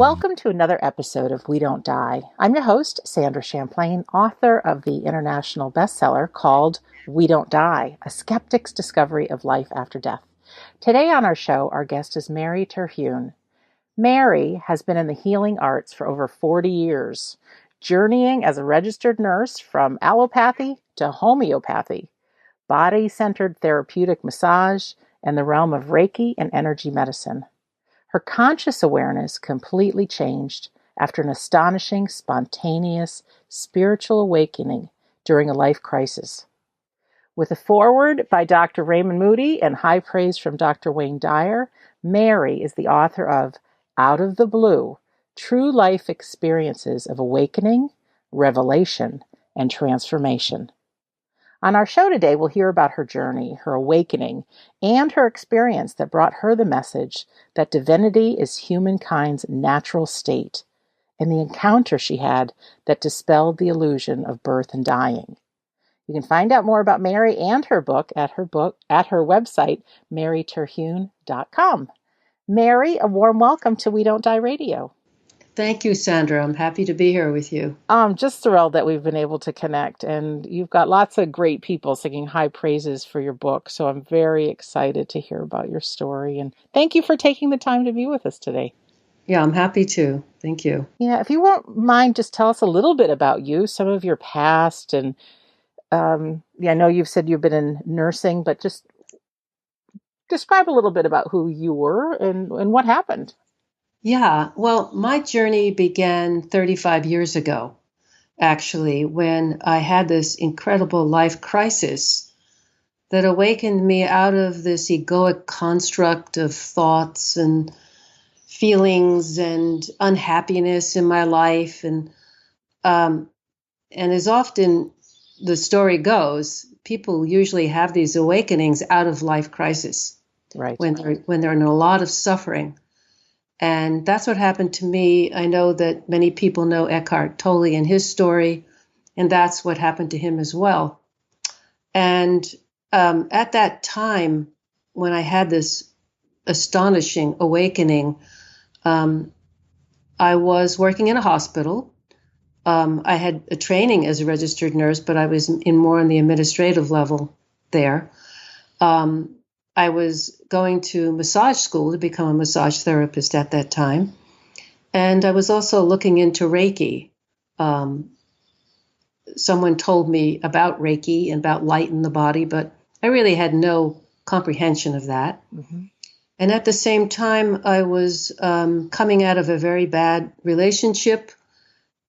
Welcome to another episode of We Don't Die. I'm your host, Sandra Champlain, author of the international bestseller called We Don't Die, A Skeptic's Discovery of Life After Death. Today on our show, our guest is Mary Terhune. Mary has been in the healing arts for over 40 years, journeying as a registered nurse from allopathy to homeopathy, body-centered therapeutic massage, and the realm of Reiki and energy medicine. Her conscious awareness completely changed after an astonishing, spontaneous, spiritual awakening during a life crisis. With a foreword by Dr. Raymond Moody and high praise from Dr. Wayne Dyer, Mary is the author of Out of the Blue, True Life Experiences of Awakening, Revelation, and Transformation. On our show today, we'll hear about her journey, her awakening, and her experience that brought her the message that divinity is humankind's natural state, and the encounter she had that dispelled the illusion of birth and dying. You can find out more about Mary and her book at her website, maryterhune.com. Mary, a warm welcome to We Don't Die Radio. Thank you, Sandra. I'm happy to be here with you. I'm just thrilled that we've been able to connect, and you've got lots of great people singing high praises for your book, so I'm very excited to hear about your story, and thank you for taking the time to be with us today. Yeah, I'm happy to. Thank you. Yeah, if you won't mind, just tell us a little bit about you, some of your past, and I know you've said you've been in nursing, but just describe a little bit about who you were and what happened. Yeah, well, my journey began 35 years ago, actually, when I had this incredible life crisis that awakened me out of this egoic construct of thoughts and feelings and unhappiness in my life. And as often the story goes, people usually have these awakenings out of life crisis, right? When they're in a lot of suffering. And that's what happened to me. I know that many people know Eckhart Tolle and his story, and that's what happened to him as well. And at that time, when I had this astonishing awakening, I was working in a hospital. I had a training as a registered nurse, but I was more on the administrative level there. I was going to massage school to become a massage therapist at that time. And I was also looking into Reiki. Someone told me about Reiki and about light in the body, but I really had no comprehension of that. Mm-hmm. And at the same time, I was coming out of a very bad relationship,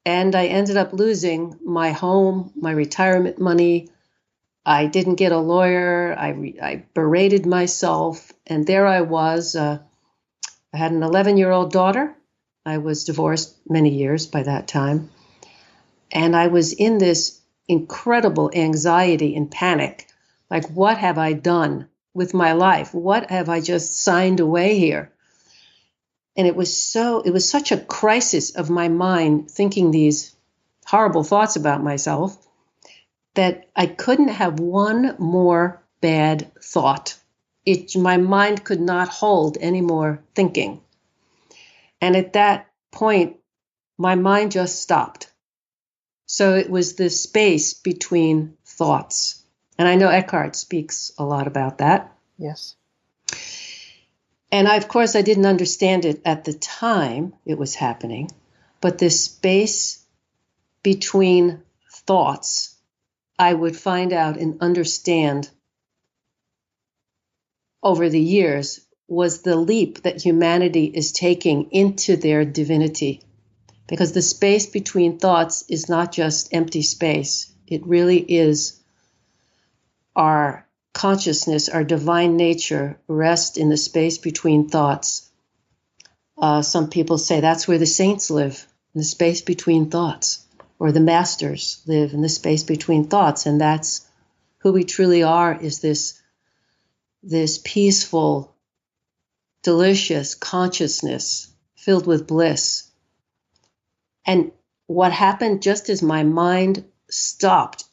and I ended up losing my home, my retirement money. I didn't get a lawyer. I berated myself, and there I was. I had an 11-year-old daughter. I was divorced many years by that time, and I was in this incredible anxiety and panic. Like, what have I done with my life? What have I just signed away here? And it was such a crisis of my mind, thinking these horrible thoughts about myself, that I couldn't have one more bad thought. My mind could not hold any more thinking. And at that point, my mind just stopped. So it was the space between thoughts. And I know Eckhart speaks a lot about that. Yes. And of course, I didn't understand it at the time it was happening, but this space between thoughts, I would find out and understand over the years, was the leap that humanity is taking into their divinity. Because the space between thoughts is not just empty space. It really is our consciousness, our divine nature rest in the space between thoughts. Some people say that's where the saints live, in the space between thoughts, or the masters live in the space between thoughts. And that's who we truly are, is this peaceful, delicious consciousness filled with bliss. And what happened just as my mind stopped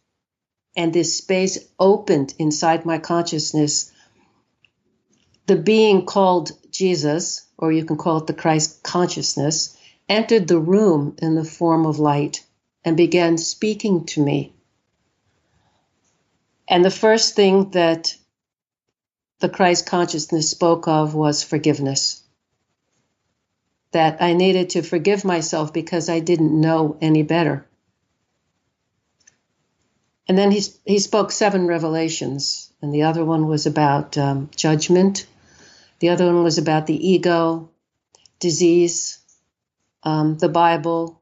and this space opened inside my consciousness, the being called Jesus, or you can call it the Christ consciousness, entered the room in the form of light and began speaking to me. And the first thing that the Christ consciousness spoke of was forgiveness. That I needed to forgive myself because I didn't know any better. And then he spoke 7 revelations, and the other one was about judgment. The other one was about the ego, disease, the Bible,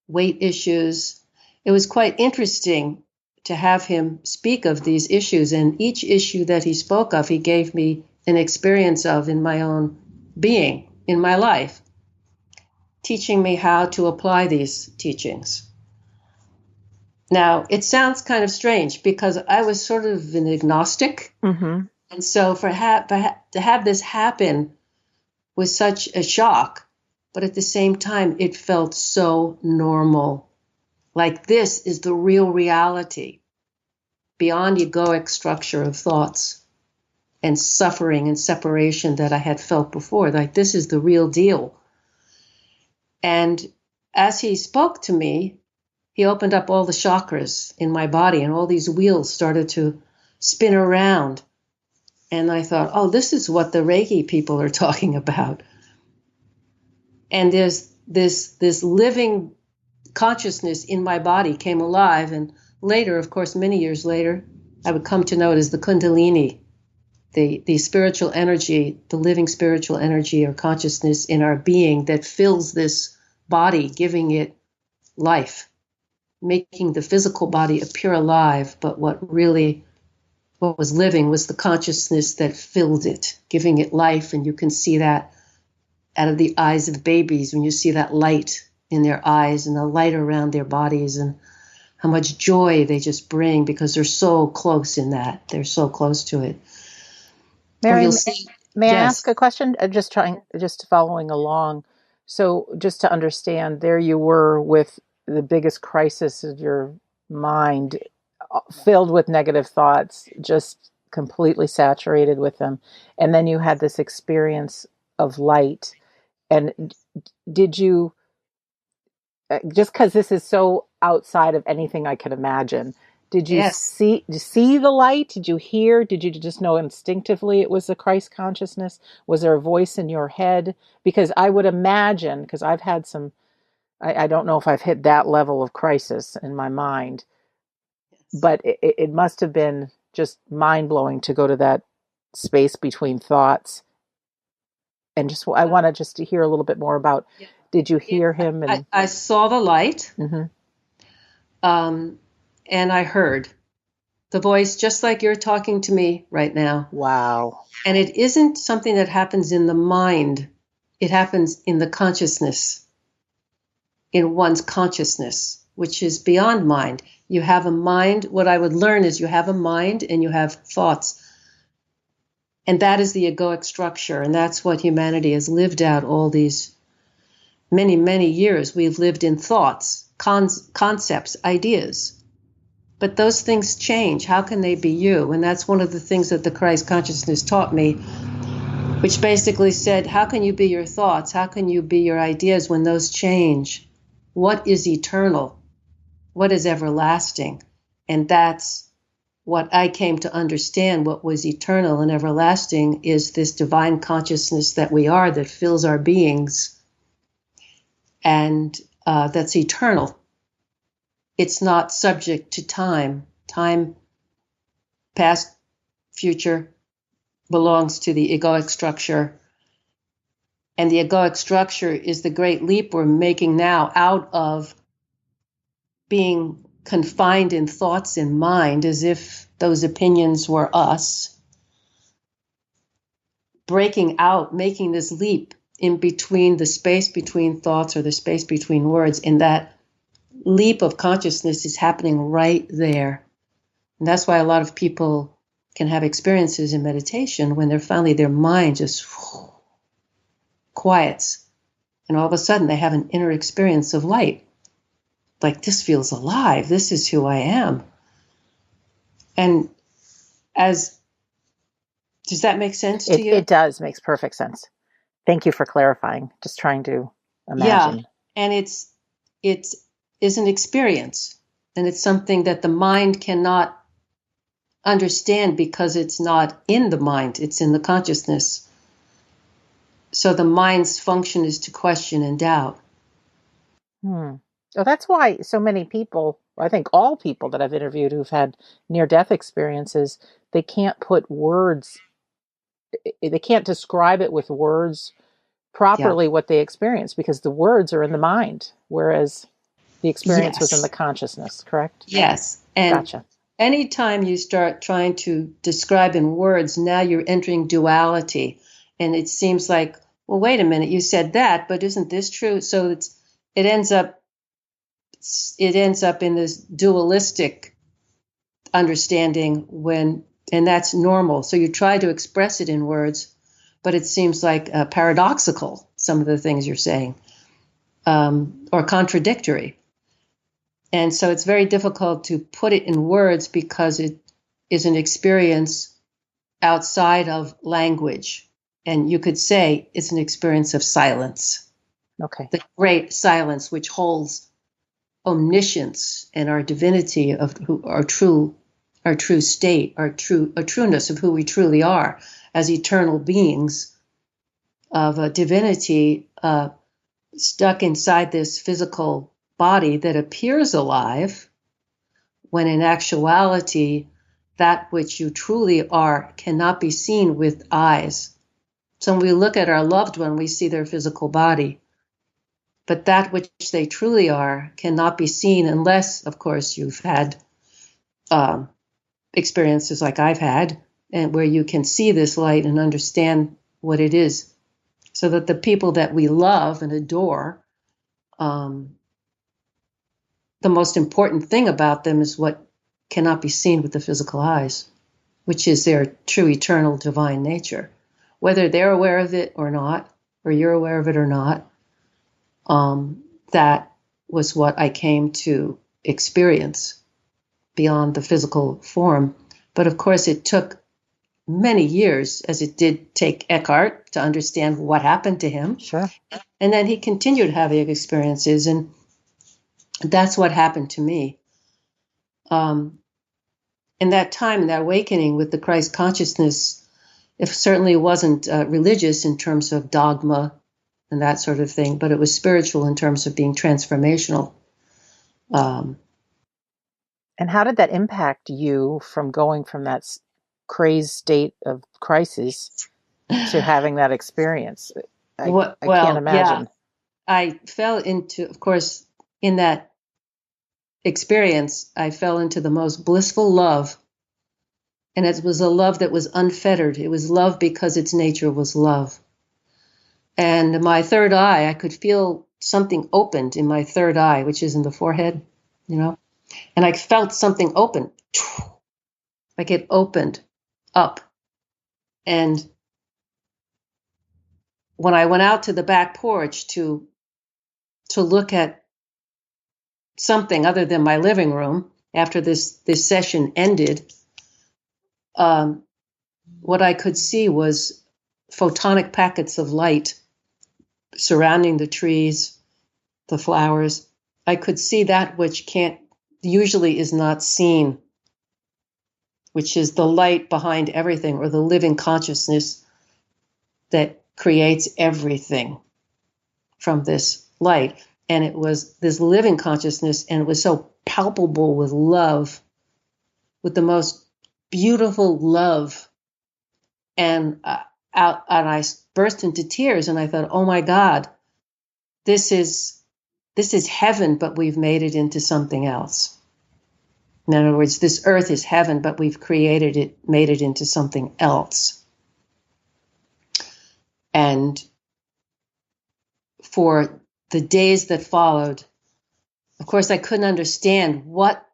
weight issues. It was quite interesting to have him speak of these issues, and each issue that he spoke of, he gave me an experience of in my own being, in my life, teaching me how to apply these teachings. Now, it sounds kind of strange because I was sort of an agnostic. Mm-hmm. And so to have this happen was such a shock. But at the same time, it felt so normal. Like this is the real reality beyond egoic structure of thoughts and suffering and separation that I had felt before. Like this is the real deal. And as he spoke to me, he opened up all the chakras in my body and all these wheels started to spin around. And I thought, oh, this is what the Reiki people are talking about. And there's this living consciousness in my body came alive. And later, of course, many years later, I would come to know it as the Kundalini, the spiritual energy, the living spiritual energy or consciousness in our being that fills this body, giving it life, making the physical body appear alive. But what was living was the consciousness that filled it, giving it life. And you can see that out of the eyes of babies when you see that light in their eyes and the light around their bodies and how much joy they just bring because they're so close in that. They're so close to it. Mary, may Yes. I ask a question? Just following along. So just to understand, there you were with the biggest crisis of your mind, filled with negative thoughts, just completely saturated with them. And then you had this experience of light. And did you, just because this is so outside of anything I could imagine, did you Yes. see the light? Did you hear? Did you just know instinctively it was the Christ consciousness? Was there a voice in your head? Because I would imagine, because I've had some, I don't know if I've hit that level of crisis in my mind, but it must have been just mind-blowing to go to that space between thoughts. And just, I want to just to hear a little bit more about, did you hear him? And I saw the light, mm-hmm. And I heard the voice just like you're talking to me right now. Wow. And it isn't something that happens in the mind. It happens in the consciousness, in one's consciousness, which is beyond mind. You have a mind. What I would learn is you have a mind and you have thoughts. And that is the egoic structure. And that's what humanity has lived out all these many, many years. We've lived in thoughts, concepts, ideas. But those things change. How can they be you? And that's one of the things that the Christ consciousness taught me, which basically said, how can you be your thoughts? How can you be your ideas when those change? What is eternal? What is everlasting? And that's what I came to understand. What was eternal and everlasting is this divine consciousness that we are, that fills our beings, and that's eternal. It's not subject to time. Time, past, future, belongs to the egoic structure. And the egoic structure is the great leap we're making now out of being confined in thoughts and mind as if those opinions were us. Breaking out, making this leap in between the space between thoughts or the space between words, and that leap of consciousness is happening right there. And that's why a lot of people can have experiences in meditation when they're finally, their mind just quiets. And all of a sudden they have an inner experience of light. Like, this feels alive. This is who I am. And does that make sense to you? It does. Makes perfect sense. Thank you for clarifying. Just trying to imagine. And it's is an experience, and it's something that the mind cannot understand because it's not in the mind, it's in the consciousness. So the mind's function is to question and doubt. So that's why so many people, I think all people that I've interviewed who've had near-death experiences, they can't put words, they can't describe it with words Yeah. properly what they experience because the words are in the mind, whereas the experience was in the Yes. consciousness, correct? Yes. And Gotcha. anytime you start trying to describe in words, now you're entering duality. And it seems like, well, wait a minute, you said that, but isn't this true? So it ends up in this dualistic understanding and that's normal. So you try to express it in words, but it seems like paradoxical, some of the things you're saying, or contradictory. And so it's very difficult to put it in words because it is an experience outside of language. And you could say it's an experience of silence. Okay. The great silence which holds omniscience and our divinity of who our true state, a trueness of who we truly are as eternal beings of a divinity stuck inside this physical body that appears alive, when in actuality, that which you truly are cannot be seen with eyes. So when we look at our loved one, we see their physical body. But that which they truly are cannot be seen unless, of course, you've had experiences like I've had, and where you can see this light and understand what it is. So that the people that we love and adore, the most important thing about them is what cannot be seen with the physical eyes, which is their true, eternal, divine nature. Whether they're aware of it or not, or you're aware of it or not, that was what I came to experience beyond the physical form. But of course, it took many years, as it did take Eckhart, to understand what happened to him. Sure. And then he continued having experiences, and that's what happened to me. In that time, in that awakening with the Christ consciousness, it certainly wasn't religious in terms of dogma and that sort of thing, but it was spiritual in terms of being transformational. And how did that impact you from going from that crazed state of crisis to having that experience? I can't imagine. Yeah, I fell into, of course, in that experience, I fell into the most blissful love. And it was a love that was unfettered. It was love because its nature was love. And my third eye, I could feel something opened in my third eye, which is in the forehead, and I felt something open, like it opened up. And when I went out to the back porch to look at something other than my living room after this session ended, what I could see was photonic packets of light surrounding the trees, the flowers. I could see that which usually is not seen, which is the light behind everything, or the living consciousness that creates everything from this light. And it was this living consciousness, and it was so palpable with love, with the most beautiful love. And I burst into tears, and I thought, oh my God, this is heaven, but we've made it into something else. In other words, this earth is heaven, but we've made it into something else. And for the days that followed, of course, I couldn't understand what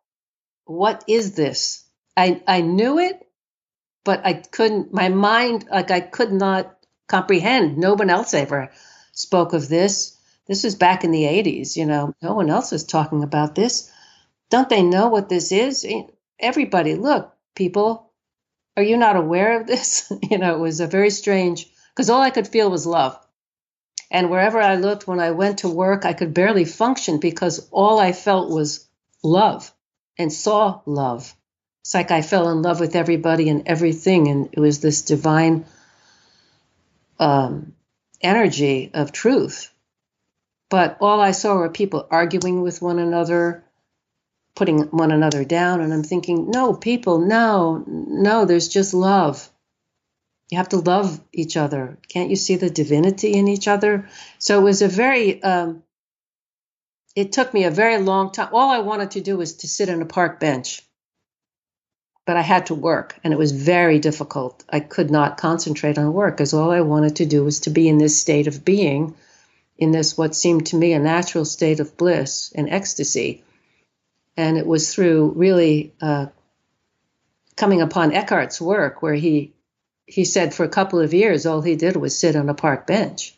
is this? I knew it, but I couldn't, my mind, like I could not comprehend. No one else ever spoke of this. This was back in the 80s, no one else was talking about this. Don't they know what this is? Everybody, look, people, are you not aware of this? It was a very strange, because all I could feel was love. And wherever I looked, when I went to work, I could barely function because all I felt was love and saw love. It's like I fell in love with everybody and everything. And it was this divine energy of truth. But all I saw were people arguing with one another, putting one another down. And I'm thinking, no, people, no, there's just love. You have to love each other. Can't you see the divinity in each other? So it was a very, it took me a very long time. All I wanted to do was to sit on a park bench. But I had to work, and it was very difficult. I could not concentrate on work because all I wanted to do was to be in this state of being, in this what seemed to me a natural state of bliss and ecstasy. And it was through really coming upon Eckhart's work where he said for a couple of years all he did was sit on a park bench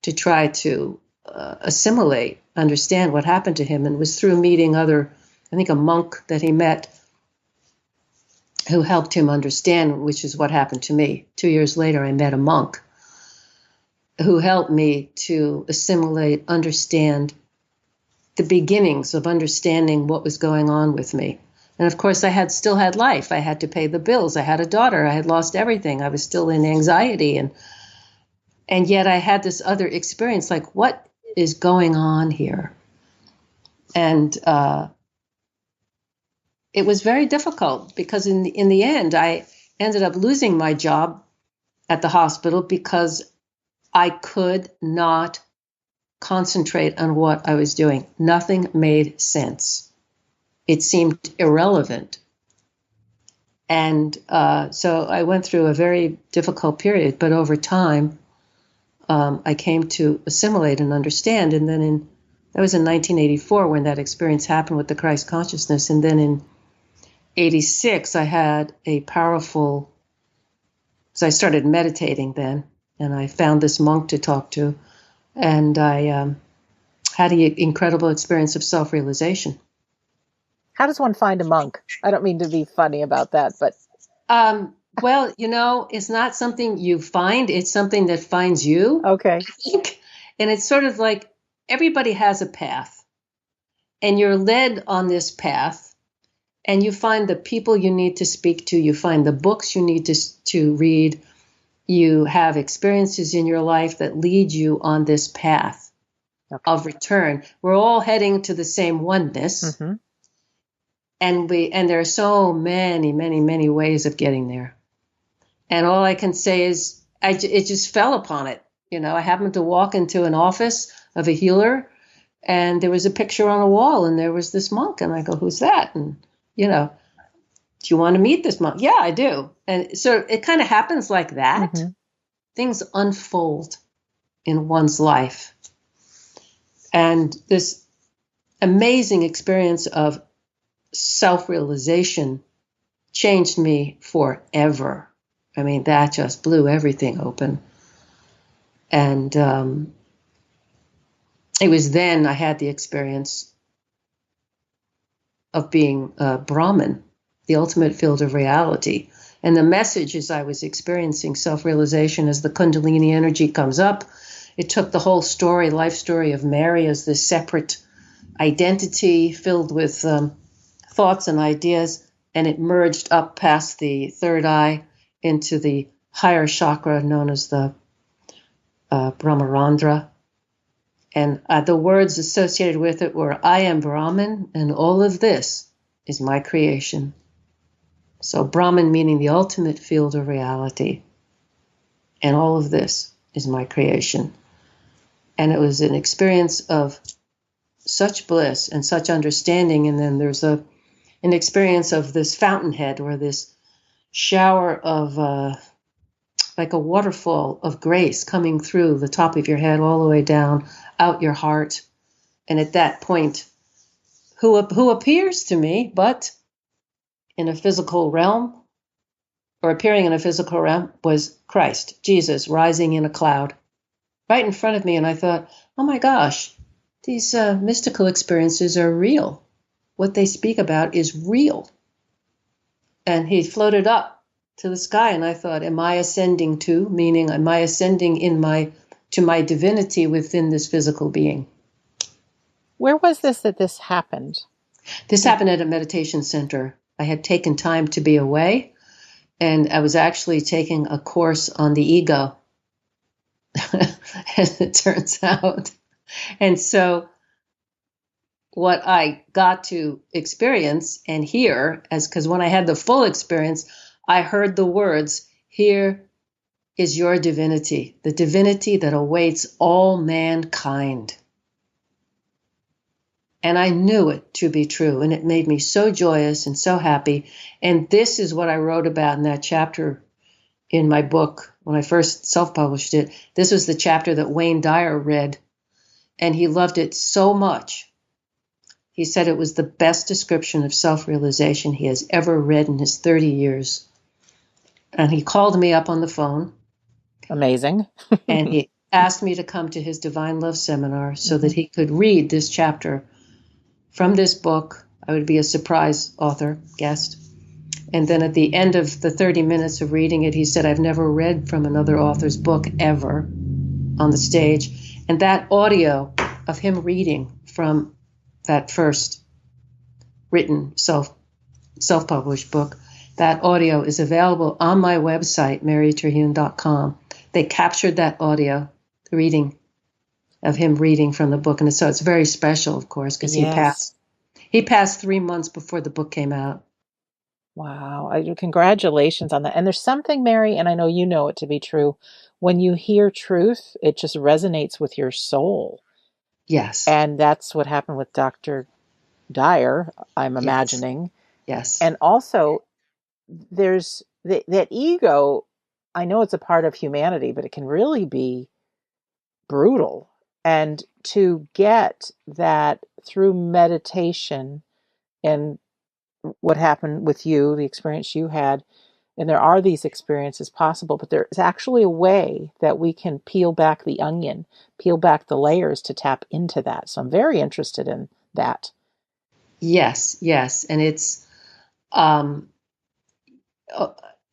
to try to assimilate, understand what happened to him. And it was through meeting I think a monk that he met who helped him understand, which is what happened to me. 2 years later, I met a monk who helped me to assimilate, understand the beginnings of understanding what was going on with me. And of course, I still had life. I had to pay the bills. I had a daughter. I had lost everything. I was still in anxiety. And yet I had this other experience, like, what is going on here? And it was very difficult because in the end, I ended up losing my job at the hospital because I could not concentrate on what I was doing. Nothing made sense. It seemed irrelevant. And so I went through a very difficult period, but over time, I came to assimilate and understand. And then that was in 1984 when that experience happened with the Christ consciousness. And then in 86, I had a powerful, so I started meditating then, and I found this monk to talk to, and I had an incredible experience of self-realization. How does one find a monk? I don't mean to be funny about that, but... Well, it's not something you find, it's something that finds you. Okay. I think. And it's sort of like everybody has a path, and you're led on this path. And you find the people you need to speak to. You find the books you need to read. You have experiences in your life that lead you on this path of return. We're all heading to the same oneness. Mm-hmm. And there are so many, many, many ways of getting there. And all I can say is it just fell upon it. I happened to walk into an office of a healer, and there was a picture on a wall, and there was this monk. And I go, who's that? And do you want to meet this monk? Yeah, I do. And so it kind of happens like that. Mm-hmm. Things unfold in one's life. And this amazing experience of self-realization changed me forever. I mean, that just blew everything open. And it was then I had the experience of being Brahman, the ultimate field of reality. And the message as I was experiencing self-realization as the Kundalini energy comes up, it took the whole story, life story of Mary as this separate identity filled with thoughts and ideas, and it merged up past the third eye into the higher chakra known as the Brahmarandra. And the words associated with it were, I am Brahman, and all of this is my creation. So Brahman meaning the ultimate field of reality. And all of this is my creation. And it was an experience of such bliss and such understanding. And then there's an experience of this fountainhead or this shower of like a waterfall of grace coming through the top of your head all the way down out your heart. And at that point, who appears to me, but in a physical realm, or appearing in a physical realm, was Christ, Jesus, rising in a cloud right in front of me. And I thought, oh my gosh, these mystical experiences are real. What they speak about is real. And he floated up to the sky, and I thought, am I ascending too? Meaning, am I ascending in my to my divinity within this physical being. Where was that this happened? This happened at a meditation center. I had taken time to be away, and I was actually taking a course on the ego, as it turns out. And so what I got to experience and hear, because when I had the full experience, I heard the words, "Here is your divinity, the divinity that awaits all mankind." And I knew it to be true, and it made me so joyous and so happy. And this is what I wrote about in that chapter in my book when I first self-published it. This was the chapter that Wayne Dyer read, and he loved it so much. He said it was the best description of self-realization he has ever read in his 30 years. And he called me up on the phone. Amazing. And he asked me to come to his Divine Love seminar so that he could read this chapter from this book. I would be a surprise author, guest. And then at the end of the 30 minutes of reading it, he said, "I've never read from another author's book ever on the stage." And that audio of him reading from that first written self-published book, that audio is available on my website, maryterhune.com. They captured that audio, the reading of him reading from the book. And so it's very special, of course, because he passed 3 months before the book came out. Wow. Congratulations on that. And there's something, Mary, and I know you know it to be true, when you hear truth, it just resonates with your soul. Yes. And that's what happened with Dr. Dyer, I'm imagining. Yes. And also, there's that ego, I know it's a part of humanity, but it can really be brutal. And to get that through meditation and what happened with you, the experience you had, and there are these experiences possible, but there is actually a way that we can peel back the onion, peel back the layers to tap into that. So I'm very interested in that. Yes. And it's, and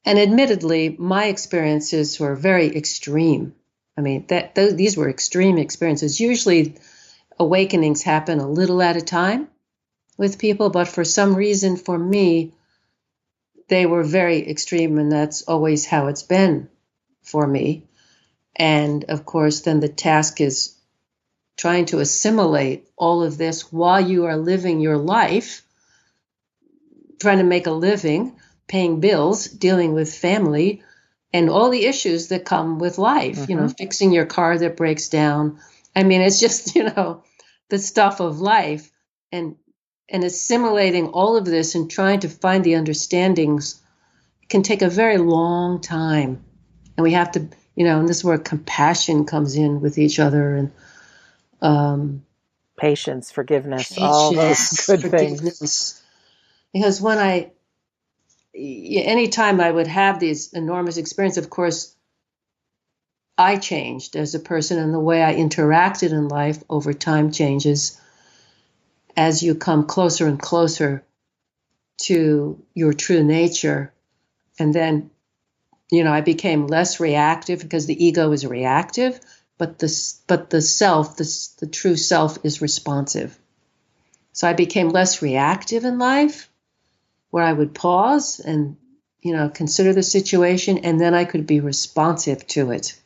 admittedly, my experiences were very extreme. I mean, these were extreme experiences. Usually awakenings happen a little at a time with people, but for some reason, for me, they were very extreme, and that's always how it's been for me. And of course, then the task is trying to assimilate all of this while you are living your life, trying to make a living, paying bills, dealing with family, and all the issues that come with life, Mm-hmm. Fixing your car that breaks down. I mean, it's just, the stuff of life, and assimilating all of this and trying to find the understandings can take a very long time. And we have to, and this is where compassion comes in with each other, and patience, forgiveness, all those good things. Because anytime I would have these enormous experiences, of course, I changed as a person, and the way I interacted in life over time changes as you come closer and closer to your true nature. And then, I became less reactive, because the ego is reactive, but the self, the true self, is responsive. So I became less reactive in life, where I would pause and, consider the situation, and then I could be responsive to it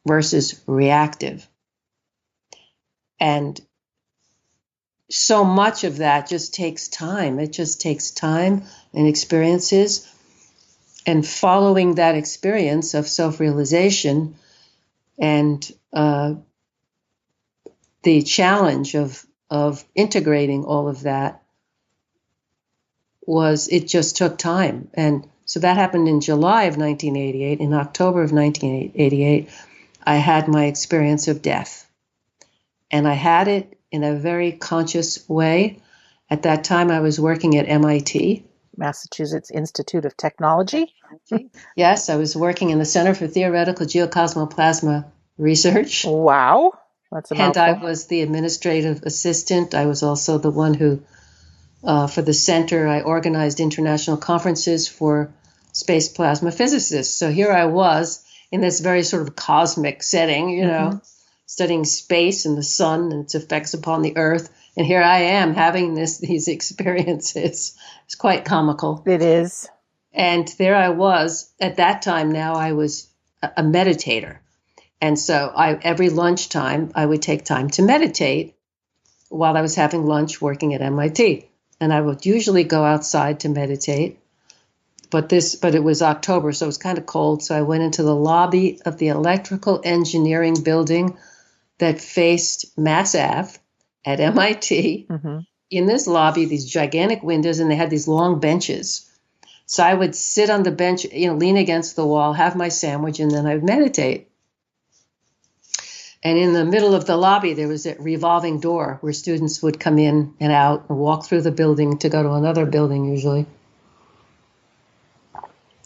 versus reactive. And so much of that just takes time. It just takes time and experiences, and following that experience of self-realization and the challenge of integrating all of that it just took time. And so that happened in July of 1988. In October of 1988, I had my experience of death. And I had it in a very conscious way. At that time, I was working at MIT. Massachusetts Institute of Technology. Yes, I was working in the Center for Theoretical Geocosmoplasma Research. Wow, that's a mouthful. And I was the administrative assistant. I was also the one who, for the center, I organized international conferences for space plasma physicists. So here I was in this very sort of cosmic setting, you know, studying space and the sun and its effects upon the earth. And here I am having these experiences. It's quite comical. It is. And there I was. At that time now I was a meditator. And so every lunchtime I would take time to meditate while I was having lunch working at MIT. And I would usually go outside to meditate. But it was October, so it was kind of cold. So I went into the lobby of the electrical engineering building that faced Mass Ave at MIT. In this lobby, these gigantic windows, and they had these long benches. So I would sit on the bench, you know, lean against the wall, have my sandwich, and then I would meditate. And in the middle of the lobby, there was a revolving door where students would come in and out and walk through the building to go to another building usually.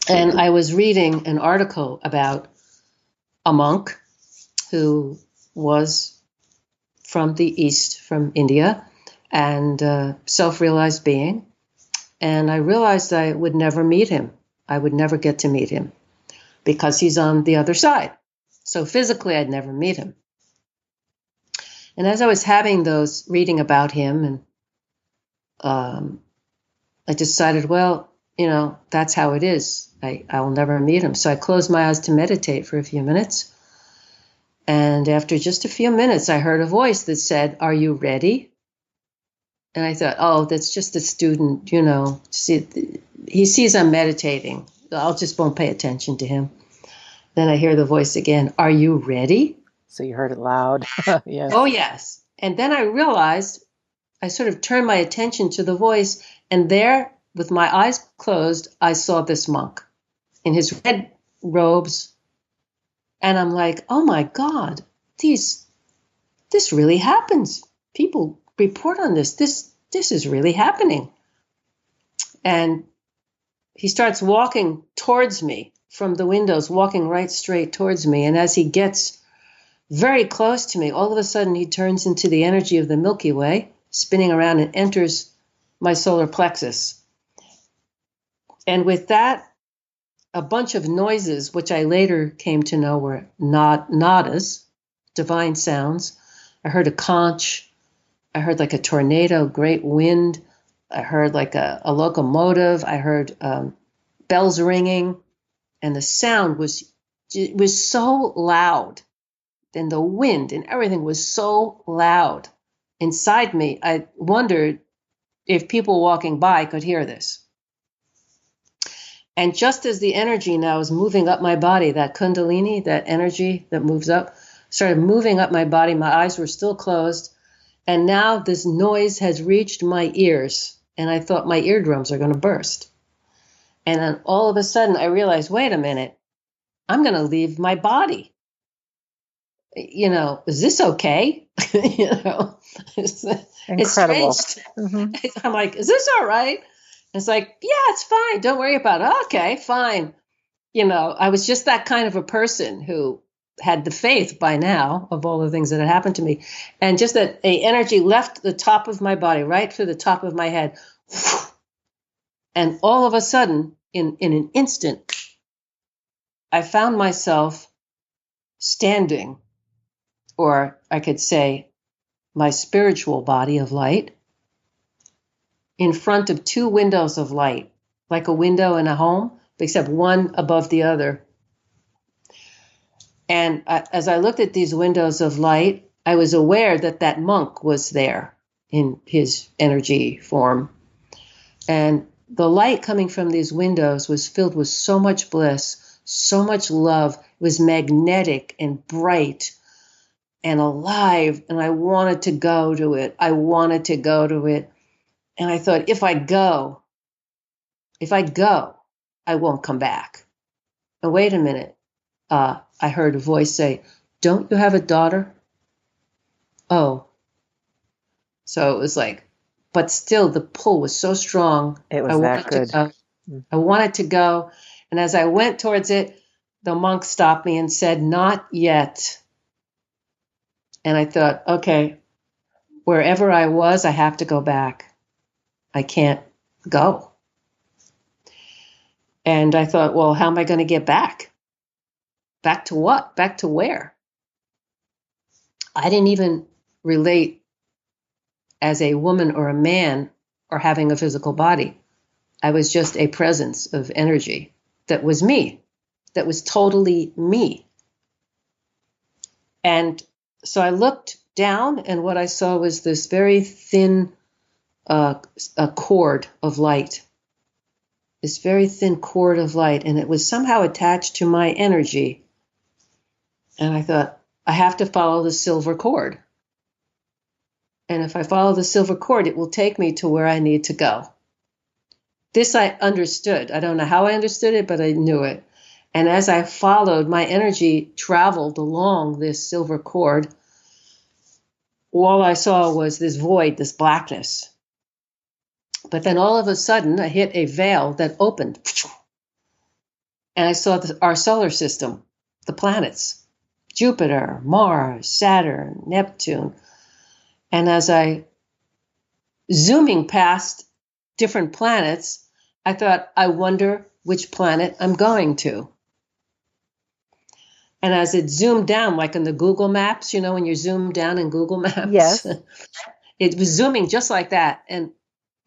And I was reading an article about a monk who was from the East, from India, and self-realized being. And I realized I would never meet him. I would never get to meet him because he's on the other side. So physically, I'd never meet him. And as I was having those, reading about him, and I decided, well, you know, that's how it is. I will never meet him. So I closed my eyes to meditate for a few minutes. And after just a few minutes, I heard a voice that said, "Are you ready?" And I thought, oh, that's just a student, you know. He sees I'm meditating. I'll just won't pay attention to him. Then I hear the voice again, "Are you ready?" So you heard it loud. Yes. Oh, yes. And then I realized, I sort of turned my attention to the voice, and there, with my eyes closed, I saw this monk in his red robes. And I'm like, oh my God, this really happens. People report on this. This is really happening. And he starts walking towards me from the windows, walking right straight towards me. And as he gets very close to me, all of a sudden he turns into the energy of the Milky Way, spinning around and enters my solar plexus. And with that, a bunch of noises, which I later came to know were nadas, divine sounds. I heard a conch. I heard like a tornado, great wind. I heard like a locomotive. I heard bells ringing. And the sound was so loud. And the wind and everything was so loud. Inside me, I wondered if people walking by could hear this. And just as the energy now is moving up my body, that kundalini, that energy that moves up, started moving up my body. My eyes were still closed. And now this noise has reached my ears. And I thought my eardrums are going to burst. And then all of a sudden I realized, wait a minute, I'm going to leave my body. You know, is this okay? You know, it's Incredible. strange. I'm like, is this all right? It's like, yeah, it's fine. Don't worry about it. Okay, fine. You know, I was just that kind of a person who had the faith by now of all the things that had happened to me. And just that a energy left the top of my body, right through the top of my head. And all of a sudden, in an instant, I found myself standing, or I could say my spiritual body of light, in front of two windows of light, like a window in a home, except one above the other. And as I looked at these windows of light, I was aware that that monk was there in his energy form. And the light coming from these windows was filled with so much bliss, so much love. It was magnetic and bright and alive. And I wanted to go to it. And I thought, if I go, I won't come back. And wait a minute. I heard a voice say, "Don't you have a daughter?" Oh. So it was like, but still the pull was so strong. It was that good. I wanted to go. And as I went towards it, the monk stopped me and said, "Not yet." And I thought, okay, wherever I was, I have to go back. I can't go. And I thought, well, how am I going to get back? Back to what? Back to where? I didn't even relate as a woman or a man or having a physical body. I was just a presence of energy that was me, that was totally me. And so I looked down, and what I saw was this very thin a cord of light, this very thin cord of light, and it was somehow attached to my energy. And I thought, I have to follow the silver cord. And if I follow the silver cord, it will take me to where I need to go. This I understood. I don't know how I understood it, but I knew it. And as I followed, my energy traveled along this silver cord. All I saw was this void, this blackness. But then all of a sudden, I hit a veil that opened. And I saw our solar system, the planets, Jupiter, Mars, Saturn, Neptune. And as I zooming past different planets, I thought, I wonder which planet I'm going to. And as it zoomed down, like in the Google Maps, you know, when you zoom down in Google Maps, Yes. It was zooming just like that. And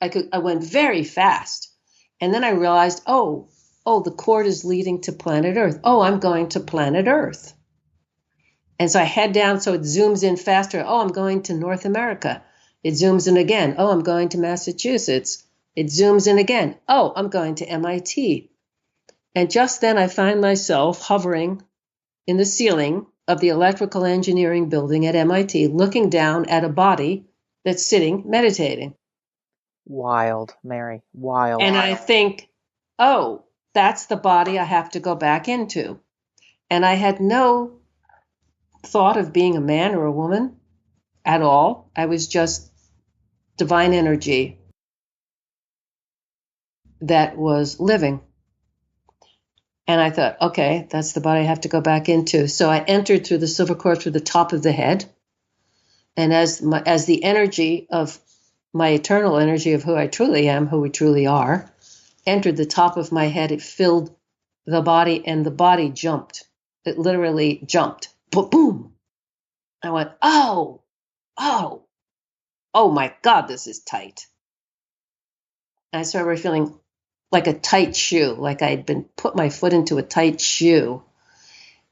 I went very fast. And then I realized, oh, the cord is leading to planet Earth. Oh, I'm going to planet Earth. And so I head down, so it zooms in faster. Oh, I'm going to North America. It zooms in again. Oh, I'm going to Massachusetts. It zooms in again. Oh, I'm going to MIT. And just then I find myself hovering in the ceiling of the electrical engineering building at MIT, looking down at a body that's sitting meditating. Wild, Mary, wild. And I think, oh, that's the body I have to go back into. And I had no thought of being a man or a woman at all. I was just divine energy that was living. And I thought, okay, that's the body I have to go back into. So I entered through the silver cord through the top of the head. And as the energy of my eternal energy of who I truly am, who we truly are, entered the top of my head, it filled the body, and the body jumped. It literally jumped. Boom. I went, oh my God, this is tight. And I started feeling like a tight shoe, like I'd been put my foot into a tight shoe.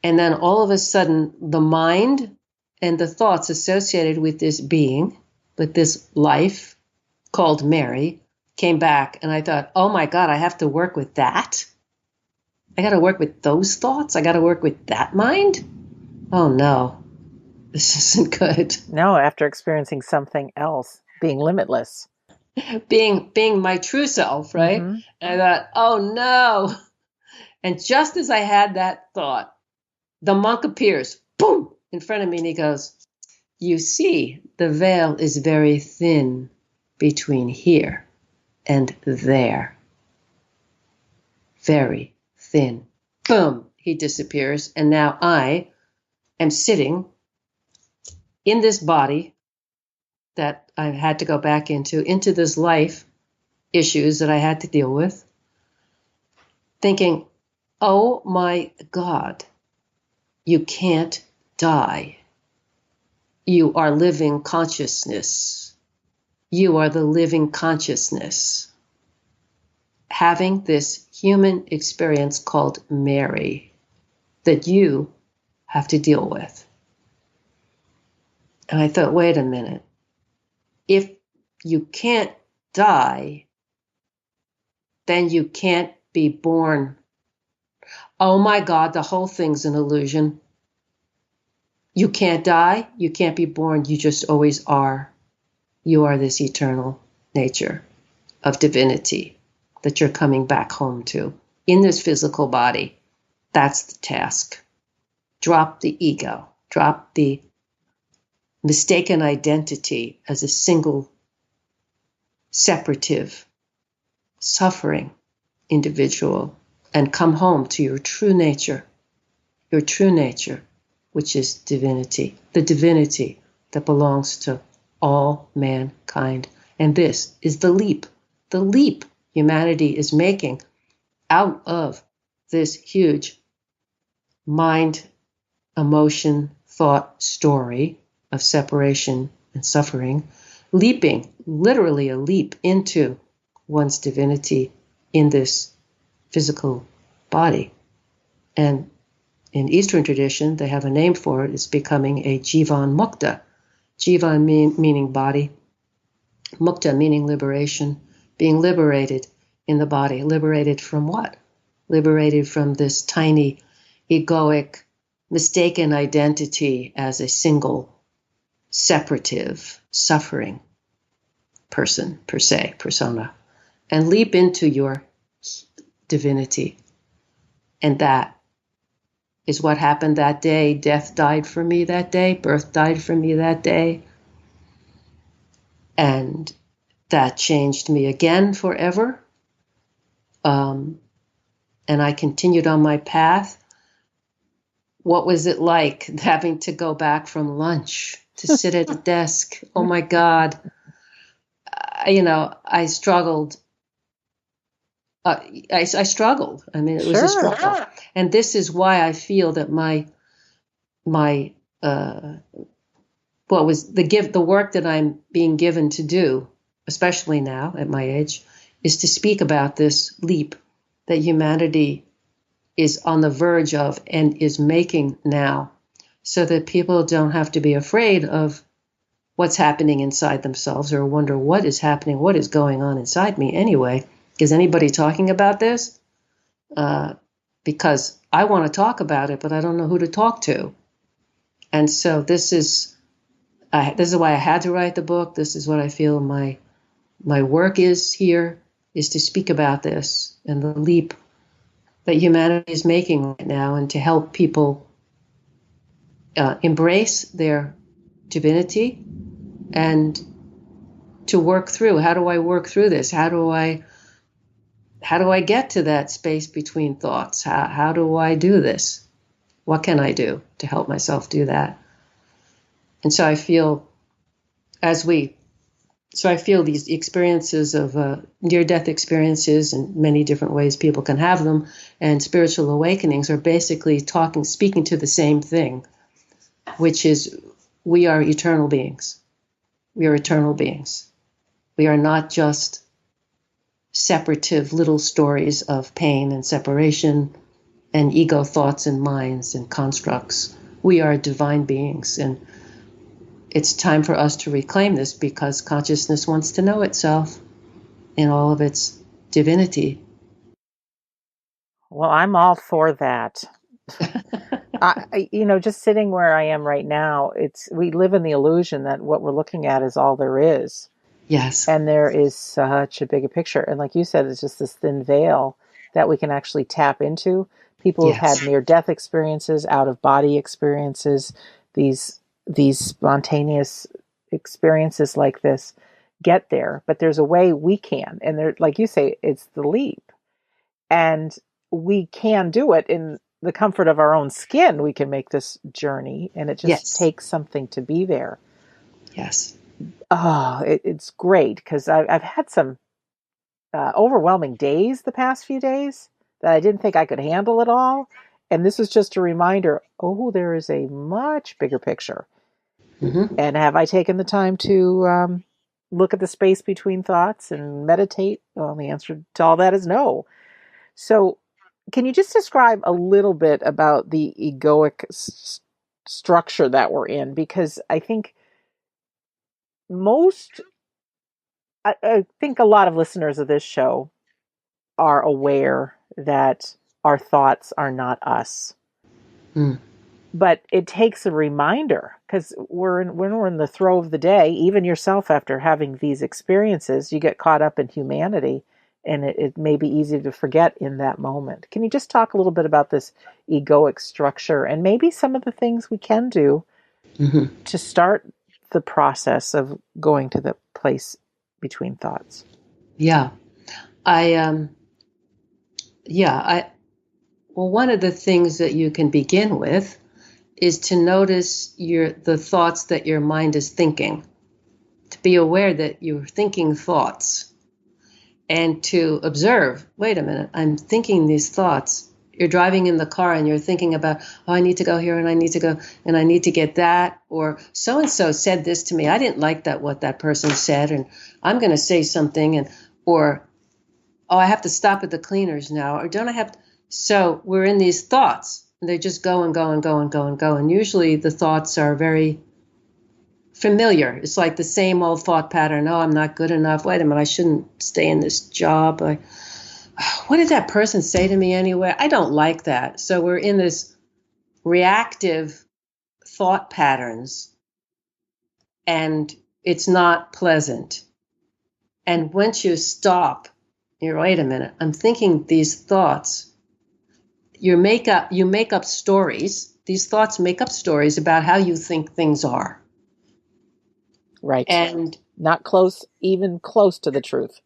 And then all of a sudden, the mind and the thoughts associated with this being, with this life called Mary, came back. And I thought, oh my God, I have to work with that? I got to work with those thoughts? I got to work with that mind? Oh no, this isn't good. No, after experiencing something else, being limitless. Being my true self, right? Mm-hmm. And I thought, oh no. And just as I had that thought, the monk appears, boom, in front of me, and he goes, you see, the veil is very thin between here and there. Very thin. Boom, he disappears. And now I am sitting in this body that I had to go back into this life issues that I had to deal with, thinking, oh my God, you can't die. You are living consciousness. You are the living consciousness. Having this human experience called Mary that you have to deal with. And I thought, wait a minute. If you can't die, then you can't be born. Oh my God, the whole thing's an illusion. You can't die, you can't be born, you just always are. You are this eternal nature of divinity that you're coming back home to in this physical body. That's the task. Drop the ego, drop the mistaken identity as a single, separative, suffering individual, and come home to your true nature, which is divinity, the divinity that belongs to all mankind. And this is the leap humanity is making out of this huge mind, emotion, thought story of separation and suffering, leaping, literally a leap into one's divinity in this physical body. And in Eastern tradition, they have a name for it. It's becoming a jivan mukta. Jivan meaning body, mukta meaning liberation, being liberated in the body. Liberated from what? Liberated from this tiny, egoic, mistaken identity as a single, separative, suffering person, per se, persona, and leap into your divinity. And that is what happened that day. Death died for me that day. Birth died for me that day. And that changed me again forever. And I continued on my path. What was it like having to go back from lunch to sit at a desk? Oh my God. I struggled. I struggled. I mean, it was a struggle. And this is why I feel that the work that I'm being given to do, especially now at my age, is to speak about this leap that humanity is on the verge of and is making now, so that people don't have to be afraid of what's happening inside themselves or wonder what is happening, what is going on inside me anyway. Is anybody talking about this? Because I want to talk about it, but I don't know who to talk to. And so this is why I had to write the book. This is what I feel my work is here, is to speak about this and the leap that humanity is making right now, and to help people embrace their divinity and to work through. How do I work through this? How do I get to that space between thoughts? How do I do this? What can I do to help myself do that? And so I feel these experiences of near-death experiences, and many different ways people can have them, and spiritual awakenings are basically speaking to the same thing, which is we are eternal beings. We are eternal beings. We are not just separative little stories of pain and separation and ego thoughts and minds and constructs. We are divine beings, and it's time for us to reclaim this, because consciousness wants to know itself in all of its divinity. Well, I'm all for that. Just sitting where I am right now, we live in the illusion that what we're looking at is all there is. Yes. And there is such a bigger picture. And like you said, it's just this thin veil that we can actually tap into. People who've had near-death experiences, out-of-body experiences, these spontaneous experiences like this get there. But there's a way we can. And there, like you say, it's the leap. And we can do it in the comfort of our own skin. We can make this journey, and it just takes something to be there. Yes. Oh, it's great, because I've had some overwhelming days the past few days that I didn't think I could handle it all. And this is just a reminder, there is a much bigger picture. Mm-hmm. And have I taken the time to look at the space between thoughts and meditate? Well, the answer to all that is no. So can you just describe a little bit about the egoic structure that we're in? Because I think I think a lot of listeners of this show are aware that our thoughts are not us. Mm. But it takes a reminder, because when we're in the throe of the day, even yourself, after having these experiences, you get caught up in humanity, and it may be easy to forget in that moment. Can you just talk a little bit about this egoic structure and maybe some of the things we can do to start the process of going to the place between thoughts? Yeah. One of the things that you can begin with is to notice the thoughts that your mind is thinking, to be aware that you're thinking thoughts, and to observe, wait a minute, I'm thinking these thoughts. you're driving in the car and you're thinking about, oh, I need to go here and I need to go and I need to get that, or so-and-so said this to me. I didn't like that, what that person said, and I'm going to say something, and, or, oh, I have to stop at the cleaners now, or don't I have to? So we're in these thoughts, and they just go and go and go and go and go. And usually the thoughts are very familiar. It's like the same old thought pattern. Oh, I'm not good enough. Wait a minute, I shouldn't stay in this job. What did that person say to me anyway? I don't like that. So we're in this reactive thought patterns, and it's not pleasant. And once you stop, you're, wait a minute, I'm thinking these thoughts. You make up stories. These thoughts make up stories about how you think things are. Right. And not even close to the truth.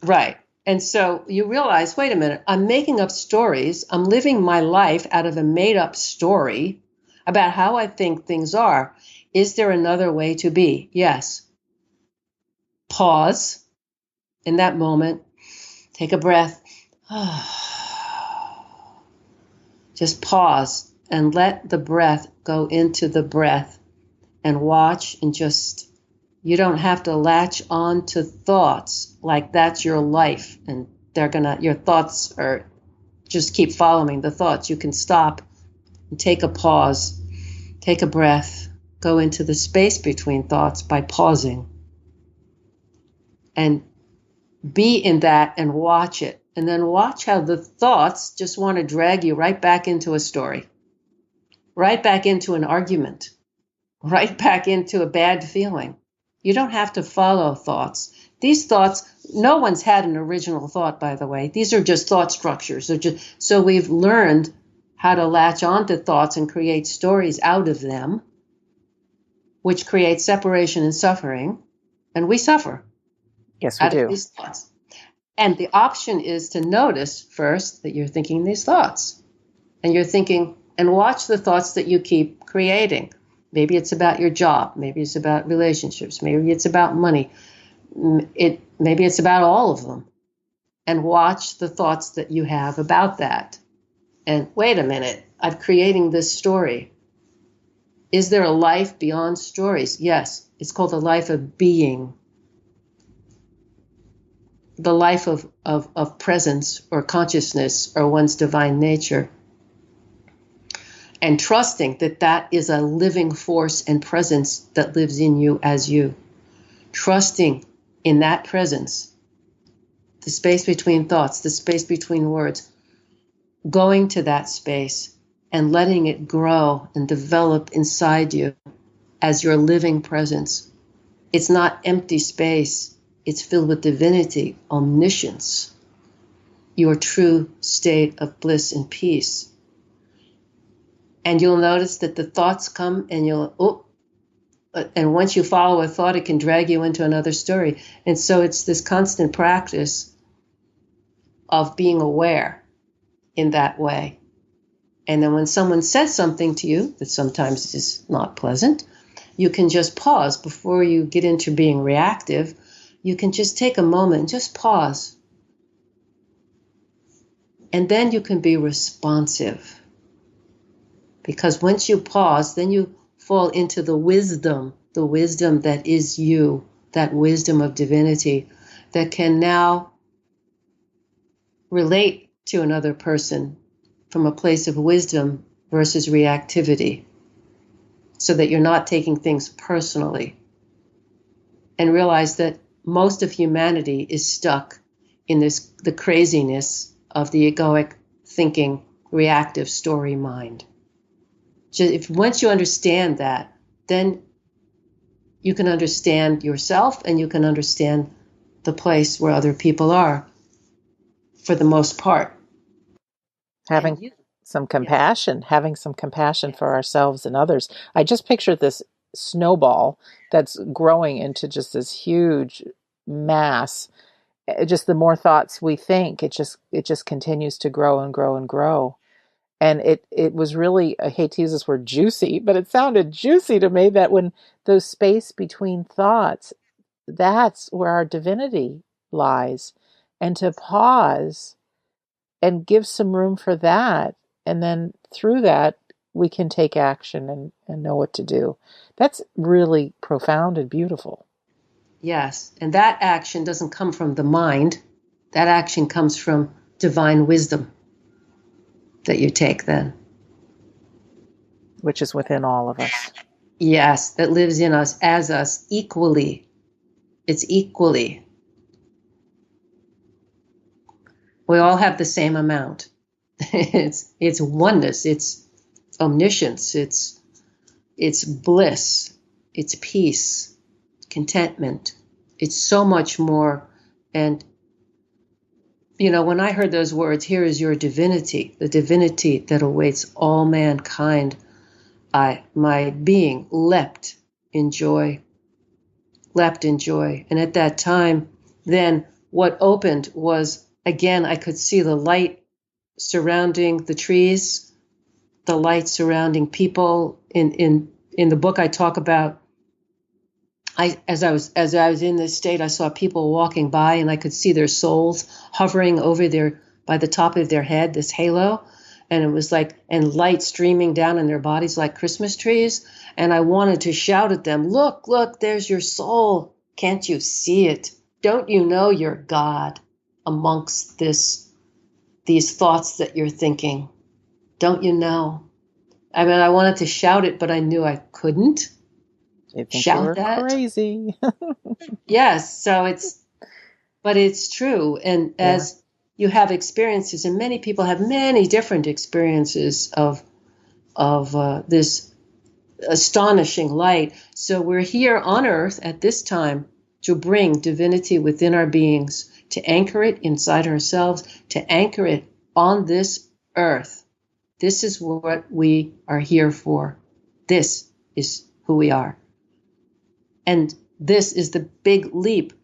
Right. And so you realize, wait a minute, I'm making up stories. I'm living my life out of a made up story about how I think things are. Is there another way to be? Yes. Pause in that moment. Take a breath. Just pause and let the breath go into the breath, and watch, and just, you don't have to latch on to thoughts like that's your life and your thoughts are, just keep following the thoughts. You can stop and take a pause, take a breath, go into the space between thoughts by pausing, and be in that and watch it. And then watch how the thoughts just want to drag you right back into a story, right back into an argument, right back into a bad feeling. You don't have to follow thoughts. These thoughts, no one's had an original thought, by the way. These are just thought structures. So we've learned how to latch onto thoughts and create stories out of them, which create separation and suffering. And we suffer. Yes, we out do. Of these thoughts. And the option is to notice first that you're thinking these thoughts. And you're thinking, and watch the thoughts that you keep creating. Maybe it's about your job. Maybe it's about relationships. Maybe it's about money. Maybe it's about all of them. And watch the thoughts that you have about that. And wait a minute, I'm creating this story. Is there a life beyond stories? Yes, it's called the life of being. The life of presence or consciousness or one's divine nature. And trusting that that is a living force and presence that lives in you as you. Trusting in that presence, the space between thoughts, the space between words, going to that space and letting it grow and develop inside you as your living presence. It's not empty space. It's filled with divinity, omniscience, your true state of bliss and peace. And you'll notice that the thoughts come and and once you follow a thought, it can drag you into another story. And so it's this constant practice of being aware in that way. And then when someone says something to you that sometimes is not pleasant, you can just pause before you get into being reactive. You can just take a moment and just pause. And then you can be responsive. Because once you pause, then you fall into the wisdom that is you, that wisdom of divinity that can now relate to another person from a place of wisdom versus reactivity, so that you're not taking things personally. And realize that most of humanity is stuck in the craziness of the egoic thinking, reactive story mind. Once you understand that, then you can understand yourself and you can understand the place where other people are, for the most part. Having some compassion for ourselves and others. I just pictured this snowball that's growing into just this huge mass. Just the more thoughts we think, it just continues to grow and grow and grow. And it was really, I hate to use this word juicy, but it sounded juicy to me, that when those space between thoughts, that's where our divinity lies. And to pause and give some room for that. And then through that, we can take action and know what to do. That's really profound and beautiful. Yes. And that action doesn't come from the mind. That action comes from divine wisdom that you take then. Which is within all of us. Yes, that lives in us as us equally. It's equally. We all have the same amount. It's oneness, it's omniscience, it's bliss, it's peace, contentment. It's so much more. And when I heard those words, here is your divinity, the divinity that awaits all mankind, my being leapt in joy. And at that time, then what opened was, again, I could see the light surrounding the trees, the light surrounding people. In the book, I talk about, as I was in this state, I saw people walking by, and I could see their souls hovering over by the top of their head, this halo, and it was like, and light streaming down in their bodies like Christmas trees. And I wanted to shout at them, look, there's your soul. Can't you see it? Don't you know you're God amongst these thoughts that you're thinking? Don't you know? I mean, I wanted to shout it, but I knew I couldn't shout that. Crazy. Yes, but it's true. And as you have experiences, and many people have many different experiences of this astonishing light. So we're here on earth at this time to bring divinity within our beings, to anchor it inside ourselves, to anchor it on this earth. This is what we are here for. This is who we are. And this is the big leap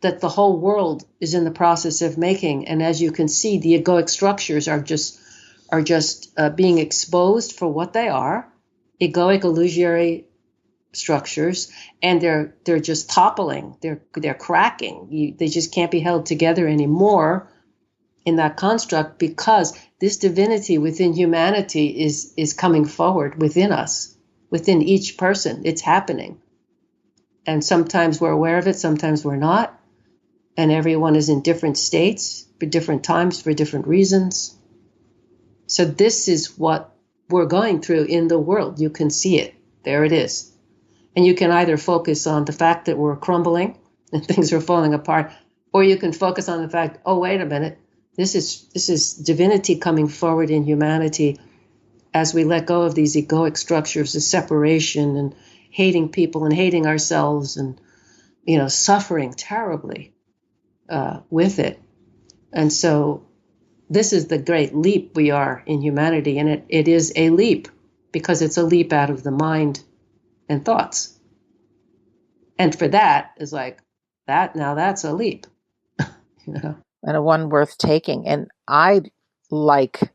that the whole world is in the process of making. And as you can see, the egoic structures are just being exposed for what they are, egoic illusory structures, and they're just toppling. They're cracking. They just can't be held together anymore in that construct, because this divinity within humanity is coming forward within us, within each person. It's happening. And sometimes we're aware of it, sometimes we're not. And everyone is in different states for different times, for different reasons. So this is what we're going through in the world. You can see it. There it is. And you can either focus on the fact that we're crumbling and things are falling apart, or you can focus on the fact, oh, wait a minute, this is divinity coming forward in humanity as we let go of these egoic structures of separation and hating people and hating ourselves and, suffering terribly with it. And so this is the great leap we are in humanity. And it is a leap because it's a leap out of the mind and thoughts. And for that is like that. Now that's a leap, And a one worth taking. And I like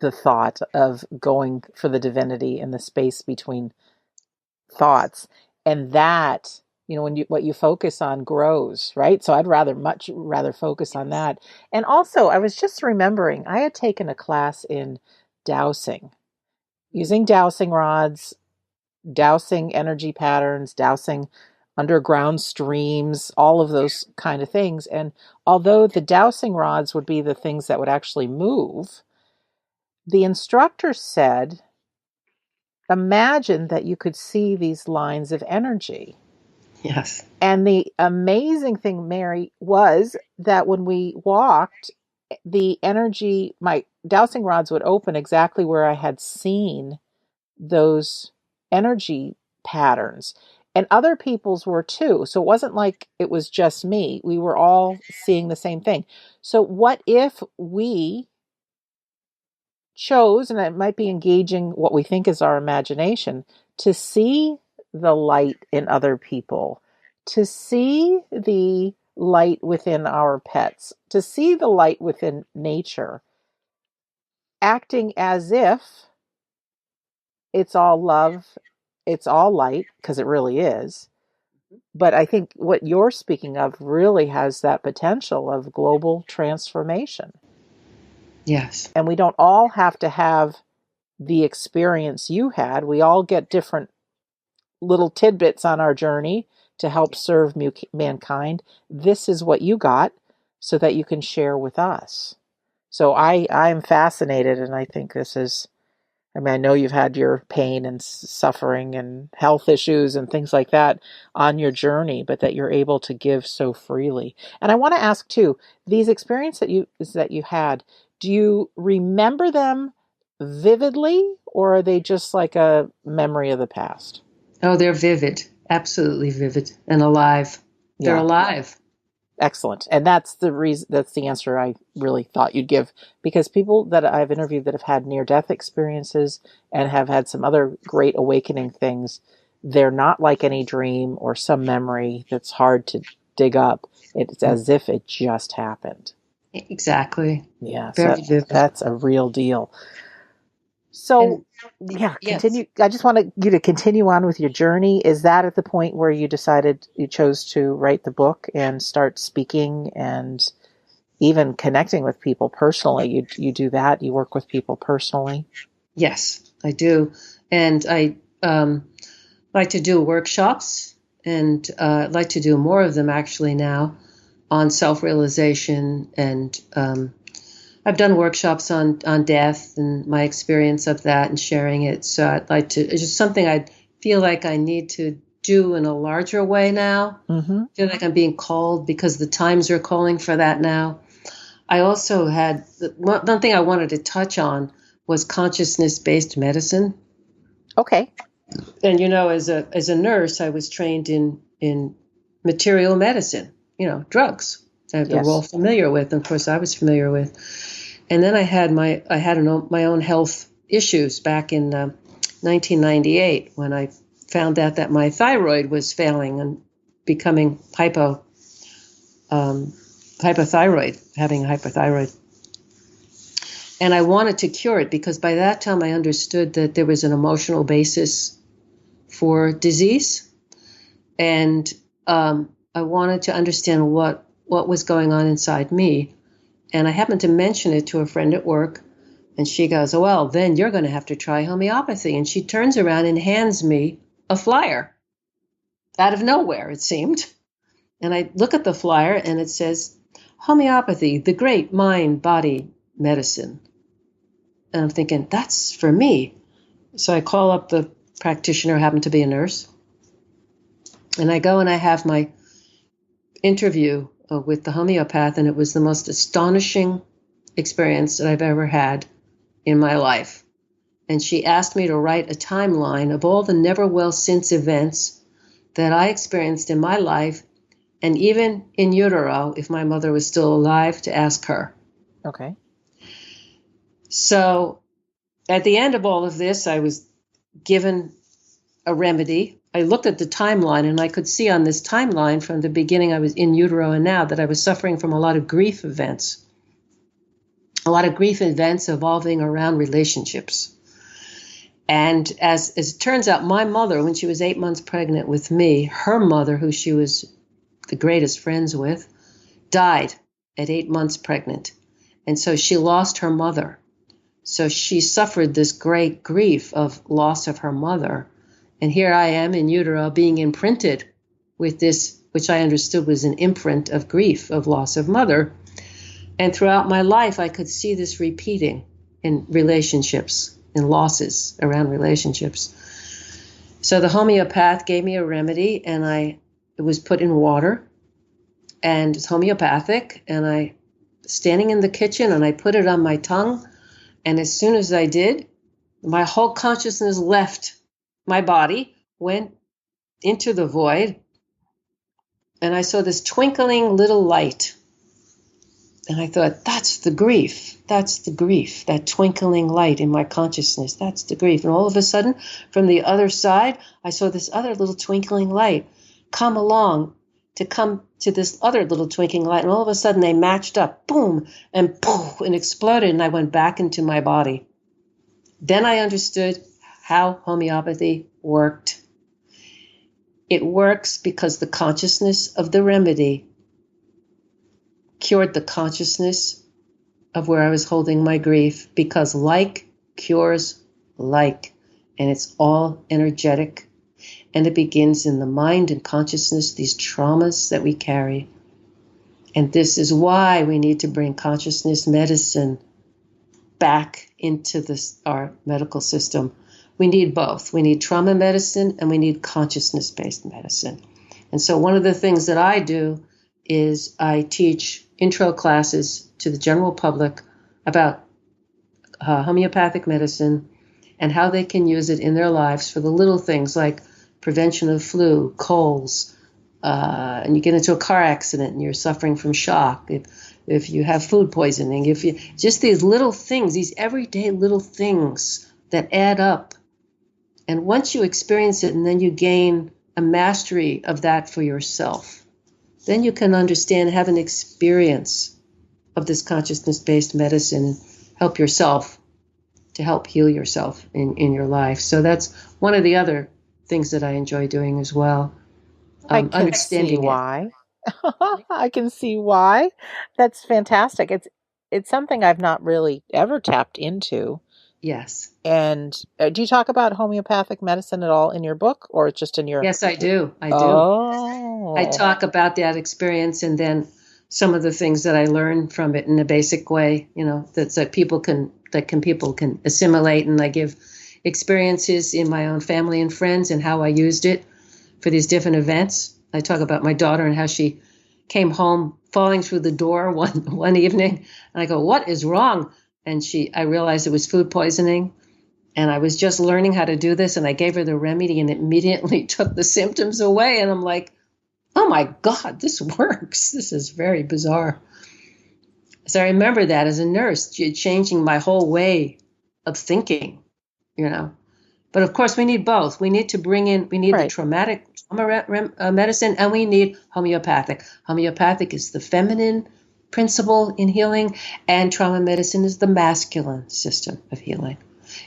the thought of going for the divinity in the space between thoughts, and that, what you focus on grows, right? So I'd much rather focus on that. And also, I was just remembering, I had taken a class in dowsing, using dowsing rods, dowsing energy patterns, dowsing underground streams, all of those kind of things. And although the dowsing rods would be the things that would actually move, the instructor said, imagine that you could see these lines of energy. Yes. And the amazing thing, Mary, was that when we walked, the energy, my dowsing rods would open exactly where I had seen those energy patterns. And other people's were too. So it wasn't like it was just me. We were all seeing the same thing. So what if we chose, and it might be engaging what we think is our imagination, to see the light in other people, to see the light within our pets, to see the light within nature, acting as if it's all love, it's all light, because it really is. But I think what you're speaking of really has that potential of global transformation. Yes. And we don't all have to have the experience you had. We all get different little tidbits on our journey to help serve mankind. This is what you got so that you can share with us. So I'm fascinated, and I think this is, I mean, I know you've had your pain and suffering and health issues and things like that on your journey, but that you're able to give so freely. And I want to ask too, these experiences that you had, do you remember them vividly, or are they just like a memory of the past? Oh, they're vivid, absolutely vivid and alive. They're Yeah. alive. Excellent. And that's the reason, that's the answer I really thought you'd give, because people that I've interviewed that have had near death experiences and have had some other great awakening things, they're not like any dream or some memory that's hard to dig up. It's as if it just happened. Exactly. Yeah. Very So vivid. that's a real deal. So And yeah, yes. continue. I just want you to continue on with your journey. Is that at the point where you decided you chose to write the book and start speaking and even connecting with people personally? You do that. You work with people personally. Yes, I do. And I like to do workshops, and like to do more of them actually now on self-realization. And I've done workshops on death and my experience of that and sharing it. So I'd like to, it's just something I feel like I need to do in a larger way now. Mm-hmm. I feel like I'm being called because the times are calling for that now. I also had, one thing I wanted to touch on was consciousness-based medicine. Okay. And as a nurse, I was trained in material medicine, drugs that we're all Yes. familiar with. And of course, I was familiar with. And then I had my own health issues back in 1998 when I found out that my thyroid was failing and becoming hypothyroid, having hypothyroid. And I wanted to cure it because by that time I understood that there was an emotional basis for disease. And I wanted to understand what was going on inside me. And I happened to mention it to a friend at work. And she goes, "Oh, well, then you're going to have to try homeopathy." And she turns around and hands me a flyer out of nowhere, it seemed. And I look at the flyer and it says, "Homeopathy, the great mind-body medicine." And I'm thinking, that's for me. So I call up the practitioner, happened to be a nurse. And I go and I have my interview with the homeopath. And it was the most astonishing experience that I've ever had in my life. And she asked me to write a timeline of all the never well since events that I experienced in my life, and even in utero, if my mother was still alive, to ask her. Okay. So at the end of all of this, I was given a remedy. I looked at the timeline and I could see on this timeline from the beginning I was in utero and now that I was suffering from a lot of grief events evolving around relationships. And as it turns out, my mother, when she was 8 months pregnant with me, her mother, who she was the greatest friends with, died at 8 months pregnant. And so she lost her mother. So she suffered this great grief of loss of her mother. And here I am in utero being imprinted with this, which I understood was an imprint of grief, of loss of mother. And throughout my life, I could see this repeating in relationships, in losses around relationships. So the homeopath gave me a remedy, and it was put in water, and it's homeopathic. And I, standing in the kitchen, and I put it on my tongue. And as soon as I did, my whole consciousness left my body, went into the void, and I saw this twinkling little light. And I thought, that's the grief. That's the grief. That twinkling light in my consciousness. That's the grief. And all of a sudden, from the other side, I saw this other little twinkling light come to this other little twinkling light. And all of a sudden, they matched up. Boom, and poof, and exploded. And I went back into my body. Then I understood how homeopathy worked. It works because the consciousness of the remedy cured the consciousness of where I was holding my grief, because like cures like, and it's all energetic, and it begins in the mind and consciousness, these traumas that we carry. And this is why we need to bring consciousness medicine back into our medical system. We need both. We need trauma medicine and we need consciousness-based medicine. And so one of the things that I do is I teach intro classes to the general public about homeopathic medicine and how they can use it in their lives for the little things like prevention of flu, colds, and you get into a car accident and you're suffering from shock, if you have food poisoning, just these little things, these everyday little things that add up. And once you experience it and then you gain a mastery of that for yourself, then you can understand, have an experience of this consciousness-based medicine and help yourself to help heal yourself in your life. So that's one of the other things that I enjoy doing as well. I can see why. I can see why. That's fantastic. It's something I've not really ever tapped into. Yes. And do you talk about homeopathic medicine at all in your book, or just in your? Yes, I do. Oh. I talk about that experience and then some of the things that I learned from it in a basic way, that people can assimilate, and I give experiences in my own family and friends and how I used it for these different events. I talk about my daughter and how she came home falling through the door one evening, and I go, "What is wrong?" And I realized it was food poisoning, and I was just learning how to do this, and I gave her the remedy, and it immediately took the symptoms away, and I'm like, "Oh my God, this works. This is very bizarre." So I remember that as a nurse, changing my whole way of thinking, But of course, we need both. We need the traumatic medicine, and we need homeopathic. Homeopathic is the feminine principle in healing, and trauma medicine is the masculine system of healing.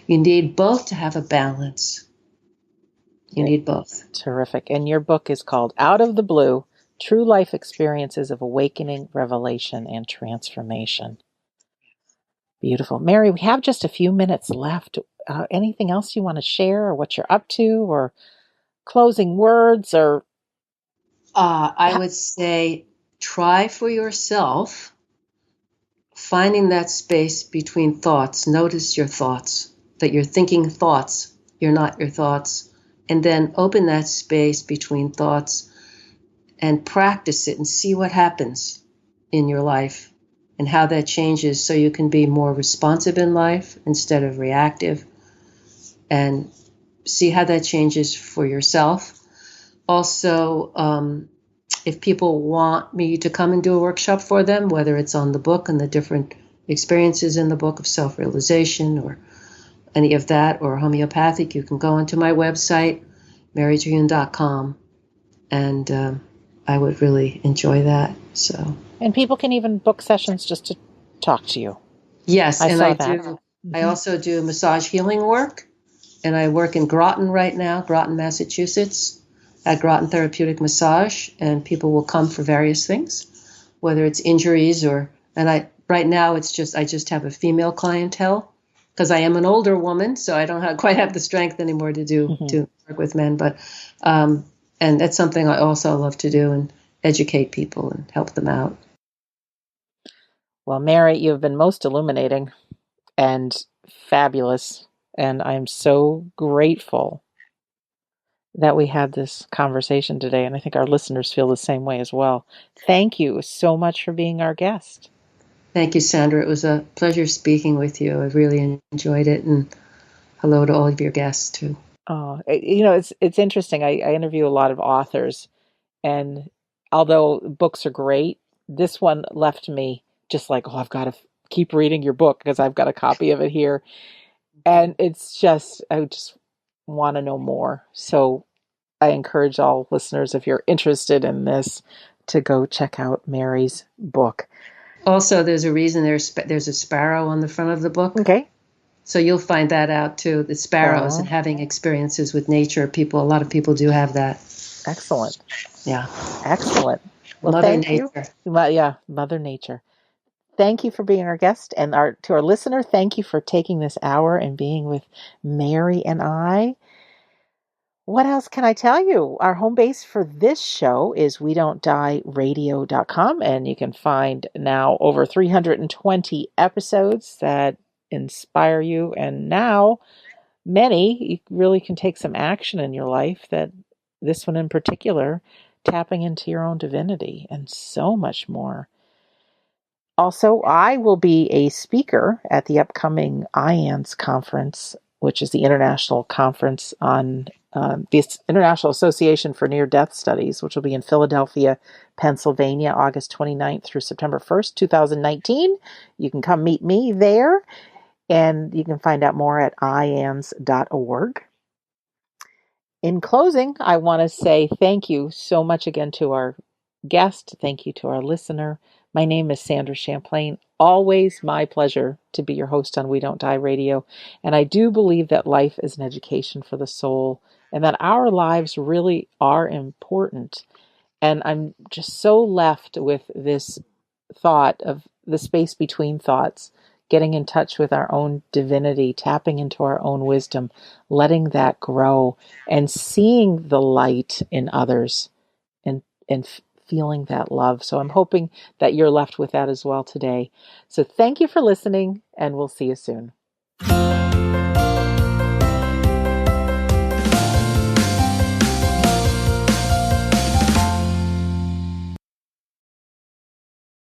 You need both to have a balance. You need both. Terrific. And your book is called Out of the Blue, True Life Experiences of Awakening, Revelation, and Transformation. Beautiful. Mary, we have just a few minutes left. Anything else you want to share, or what you're up to, or closing words, or? I would say try for yourself, finding that space between thoughts. Notice your thoughts, that you're thinking thoughts, you're not your thoughts. And then open that space between thoughts and practice it and see what happens in your life and how that changes, so you can be more responsive in life instead of reactive, and see how that changes for yourself. Also, if people want me to come and do a workshop for them, whether it's on the book and the different experiences in the book of self-realization or any of that, or homeopathic, you can go onto my website, maryterhune.com, and I would really enjoy that. And people can even book sessions just to talk to you. Yes, I do. Mm-hmm. I also do massage healing work, and I work in Groton right now, Groton, Massachusetts, at Groton Therapeutic Massage, and people will come for various things, whether it's injuries right now I just have a female clientele, because I am an older woman, so I don't quite have the strength anymore to work with men. But and that's something I also love to do, and educate people and help them out. Well, Mary, you've been most illuminating and fabulous, and I'm so grateful that we had this conversation today, and I think our listeners feel the same way as well. Thank you so much for being our guest. Thank you, Sandra. It was a pleasure speaking with you. I really enjoyed it, and hello to all of your guests too. Oh, it's interesting. I interview a lot of authors, and although books are great, this one left me just like, I've got to keep reading your book because I've got a copy of it here. And I just want to know more. So I encourage all listeners, if you're interested in this, to go check out Mary's book. Also, there's a reason there's a sparrow on the front of the book. Okay. So you'll find that out too. The sparrows and having experiences with nature. A lot of people do have that. Excellent. Yeah. Excellent. Well, Mother Nature. Yeah, Mother Nature. thank you for being our guest. And to our listener, thank you for taking this hour and being with Mary and I. What else can I tell you? Our home base for this show is WeDon'tDieRadio.com, and you can find now over 320 episodes that inspire you. And now many, you really can take some action in your life, that this one in particular, tapping into your own divinity and so much more. Also, I will be a speaker at the upcoming IANS conference, which is the International Conference on the International Association for Near-Death Studies, which will be in Philadelphia, Pennsylvania, August 29th through September 1st, 2019. You can come meet me there, and you can find out more at ians.org. In closing, I want to say thank you so much again to our guest. Thank you to our listener. My name is Sandra Champlain. Always my pleasure to be your host on We Don't Die Radio. And I do believe that life is an education for the soul and that our lives really are important. And I'm just so left with this thought of the space between thoughts, getting in touch with our own divinity, tapping into our own wisdom, letting that grow, and seeing the light in others and feeling that love. So I'm hoping that you're left with that as well today. So thank you for listening, and we'll see you soon.